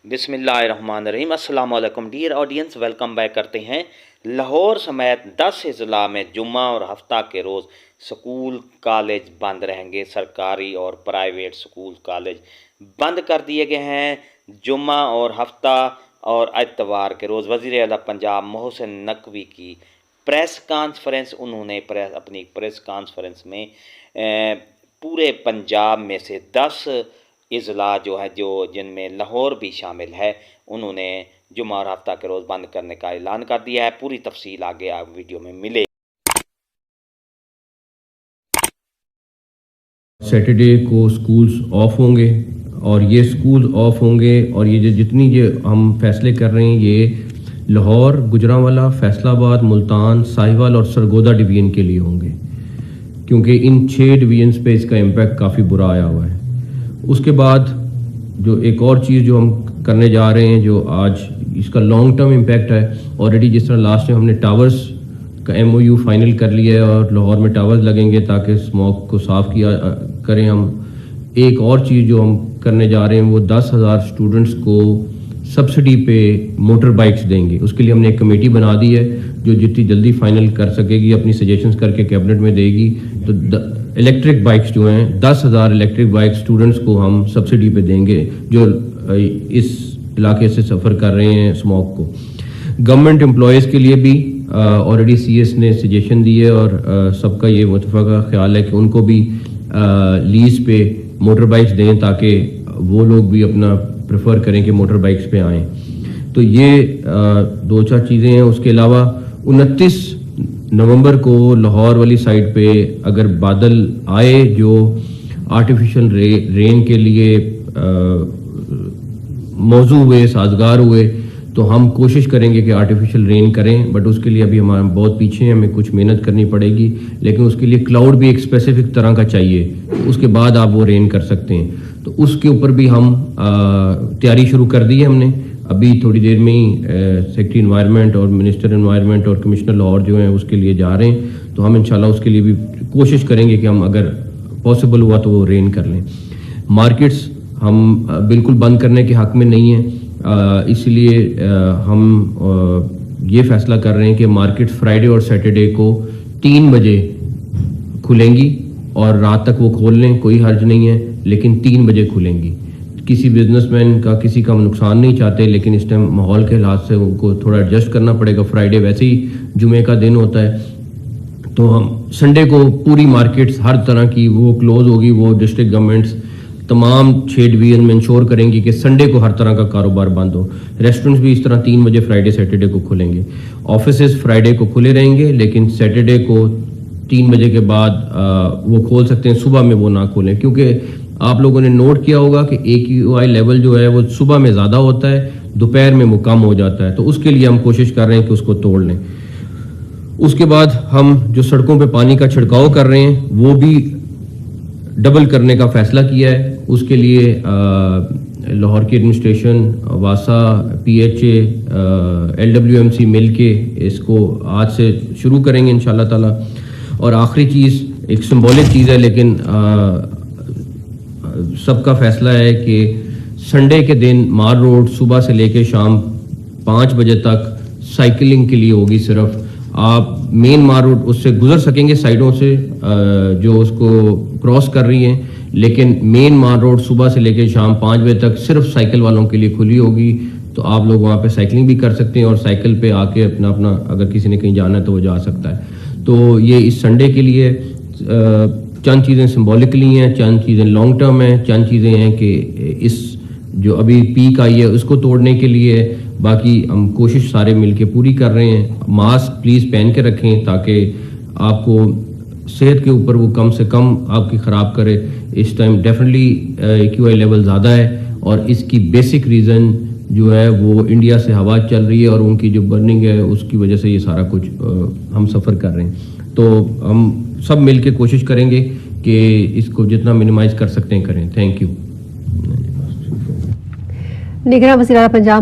बिस्मिल्लाहिर्रहमानिर्रहीम। अस्सलाम वालेकुम डियर ऑडियंस, वेलकम बैक करते हैं। लाहौर समेत 10 अजला में जुम्मा और हफ्ता के रोज़ स्कूल कॉलेज बंद रहेंगे। सरकारी और प्राइवेट स्कूल कॉलेज बंद कर दिए गए हैं। जुम्मा और हफ्ता और एतवार के रोज़ वज़ीर आला पंजाब मोहसिन नकवी की प्रेस कॉन्फ्रेंस, उन्होंने अपनी प्रेस कॉन्फ्रेंस में पूरे पंजाब में से 10 अजला जो है जिनमें लाहौर भी शामिल है, उन्होंने जुम्मा और हफ्ता के रोज़ बंद करने का ऐलान कर दिया है। पूरी तफसील आगे आप वीडियो में मिले। सैटरडे को स्कूल्स ऑफ होंगे और ये स्कूल ऑफ होंगे और ये जितनी हम फैसले कर रहे हैं ये लाहौर, गुजरांवाला, फैसलाबाद, मुल्तान, साहिवाल और सरगोदा डिवीज़न के लिए होंगे, क्योंकि इन 6 डिवीजन्स पे इसका इम्पैक्ट काफ़ी बुरा आया हुआ है। उसके बाद जो एक और चीज़ जो हम करने जा रहे हैं, जो आज इसका लॉन्ग टर्म इम्पैक्ट है, ऑलरेडी जिस तरह लास्ट टाइम हमने टावर्स का MOU फाइनल कर लिया है और लाहौर में टावर्स लगेंगे ताकि स्मोक को साफ़ किया करें हम। एक और चीज़ जो हम करने जा रहे हैं वो 10,000 स्टूडेंट्स को सब्सिडी पे मोटर बाइक्स देंगे। उसके लिए हमने एक कमेटी बना दी है जो जितनी जल्दी फाइनल कर सकेगी अपनी सजेशंस करके कैबिनेट में देगी। तो इलेक्ट्रिक बाइक्स जो हैं 10,000 इलेक्ट्रिक बाइक स्टूडेंट्स को हम सब्सिडी पे देंगे जो इस इलाके से सफ़र कर रहे हैं स्मोक को। गवर्नमेंट एम्प्लॉयज़ के लिए भी ऑलरेडी CS ने सजेशन दी है और सबका ये मुतफ़क़ा ख्याल है कि उनको भी लीज पे मोटर बाइक्स दें ताकि वो लोग भी अपना प्रेफर करें कि मोटर बाइक्स पे आएँ। तो ये 2-4 चीज़ें हैं। उसके अलावा 29 नवंबर को लाहौर वाली साइड पे अगर बादल आए जो आर्टिफिशियल रेन के लिए मौजू हुए, साजगार हुए, तो हम कोशिश करेंगे कि आर्टिफिशियल रेन करें। बट उसके लिए अभी हमारा बहुत पीछे हैं, हमें कुछ मेहनत करनी पड़ेगी, लेकिन उसके लिए क्लाउड भी एक स्पेसिफिक तरह का चाहिए, तो उसके बाद आप वो रेन कर सकते हैं। तो उसके ऊपर भी हम तैयारी शुरू कर दी है हमने। अभी थोड़ी देर में ही सेक्रेटरी एनवायरनमेंट और मिनिस्टर एनवायरनमेंट और कमिश्नर लाहौर जो हैं उसके लिए जा रहे हैं। तो हम इंशाल्लाह उसके लिए भी कोशिश करेंगे कि हम अगर पॉसिबल हुआ तो वो रेन कर लें। मार्केट्स हम बिल्कुल बंद करने के हक़ में नहीं हैं, इसलिए हम ये फैसला कर रहे हैं कि मार्केट फ्राइडे और सैटरडे को 3 बजे खुलेंगी और रात तक वो खोल लें, कोई हर्ज नहीं है, लेकिन 3 बजे खुलेंगी। किसी बिजनेसमैन का किसी का नुकसान नहीं चाहते, लेकिन इस टाइम माहौल के हालात से उनको थोड़ा एडजस्ट करना पड़ेगा। फ्राइडे वैसे ही जुमे का दिन होता है, तो हम संडे को पूरी मार्केट्स हर तरह की वो क्लोज होगी। वो डिस्ट्रिक्ट गवर्नमेंट्स तमाम 6 डिवीजन में इंश्योर करेंगी कि संडे को हर तरह का कारोबार बंद हो। रेस्टोरेंट्स भी इस तरह 3 बजे फ्राइडे सैटरडे को खुलेंगे। ऑफिसेज फ्राइडे को खुले रहेंगे, लेकिन सैटरडे को 3 बजे के बाद वो खोल सकते हैं, सुबह में वो ना खोलें, क्योंकि आप लोगों ने नोट किया होगा कि AQI लेवल जो है वो सुबह में ज़्यादा होता है, दोपहर में वो कम हो जाता है। तो उसके लिए हम कोशिश कर रहे हैं कि उसको तोड़ लें। उसके बाद हम जो सड़कों पे पानी का छिड़काव कर रहे हैं वो भी डबल करने का फैसला किया है। उसके लिए लाहौर की एडमिनिस्ट्रेशन, वासा, PHA, LWMC मिल के इसको आज से शुरू करेंगे इंशाल्लाह ताला। और आखिरी चीज़ एक सिंबॉलिक चीज़ है, लेकिन सबका फैसला है कि संडे के दिन मार रोड सुबह से लेकर शाम 5 बजे तक साइकिलिंग के लिए होगी। सिर्फ आप मेन मार रोड उससे गुजर सकेंगे साइडों से जो उसको क्रॉस कर रही हैं, लेकिन मेन मार रोड सुबह से लेकर शाम 5 बजे तक सिर्फ साइकिल वालों के लिए खुली होगी। तो आप लोग वहाँ पे साइकिलिंग भी कर सकते हैं और साइकिल पे आके अपना अगर किसी ने कहीं जाना है तो वो जा सकता है। तो ये इस संडे के लिए चंद चीज़ें सिंबॉलिकली हैं, चंद चीज़ें लॉन्ग टर्म हैं, चंद चीज़ें हैं कि इस जो अभी पीक आई है उसको तोड़ने के लिए। बाकी हम कोशिश सारे मिलके पूरी कर रहे हैं। मास्क प्लीज़ पहन के रखें ताकि आपको सेहत के ऊपर वो कम से कम आपकी ख़राब करे। इस टाइम डेफिनेटली AQI लेवल ज़्यादा है और इसकी बेसिक रीज़न जो है वो इंडिया से हवा चल रही है और उनकी जो बर्निंग है उसकी वजह से ये सारा कुछ हम सफ़र कर रहे हैं। तो हम सब मिल के कोशिश करेंगे कि इसको जितना मिनिमाइज़ कर सकते हैं करें। Thank you. निगरान वज़ीर आला पंजाब